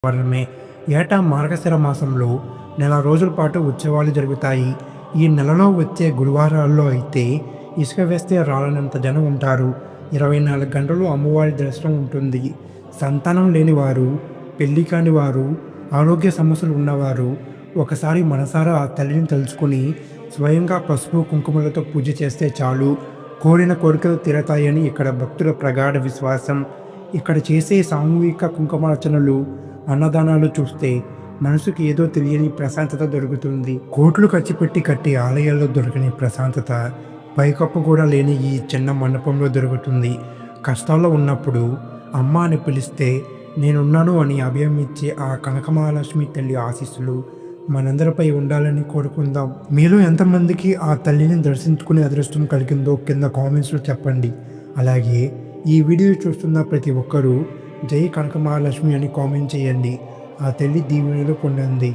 వర్ణమే. ఏటా మార్గశిర మాసంలో నెల రోజుల పాటు ఉత్సవాలు జరుగుతాయి. ఈ నెలలో వచ్చే గురువారాల్లో అయితే ఇసుక వేస్తే రాలనంత జనం ఉంటారు. 24 గంటలు అమ్మవారి దర్శనం ఉంటుంది. సంతానం లేని వారు, పెళ్లి కాని వారు, ఆరోగ్య సమస్యలు ఉన్నవారు ఒకసారి మనసారా ఆ తల్లిని తలుచుకుని స్వయంగా పసుపు కుంకుమలతో పూజ చేస్తే చాలు, కోరిన కోరికలు తీరతాయని ఇక్కడ భక్తుల ప్రగాఢ విశ్వాసం. ఇక్కడ చేసే సామూహిక కుంకుమార్చనలు, అన్నదానాలు చూస్తే మనసుకి ఏదో తెలియని ప్రశాంతత దొరుకుతుంది. కోట్లు ఖర్చు పెట్టి కట్టే ఆలయాల్లో దొరకని ప్రశాంతత పైకప్పు కూడా లేని ఈ చిన్న మండపంలో దొరుకుతుంది. కష్టాల్లో ఉన్నప్పుడు అమ్మ అని పిలిస్తే నేనున్నాను అని అభయం ఇచ్చే ఆ కనకమహాలక్ష్మి తల్లి ఆశీస్సులు మనందరిపై ఉండాలని కోరుకుందాం. మీలో ఎంతమందికి ఆ తల్లిని దర్శించుకునే అదృష్టం కలిగిందో కింద కామెంట్స్లో చెప్పండి. అలాగే ఈ వీడియో చూస్తున్న ప్రతి ఒక్కరూ జై కనకమహాలక్ష్మి అని కామెంట్ చేయండి. ఆ తల్లి దీవెనలు పొందండి.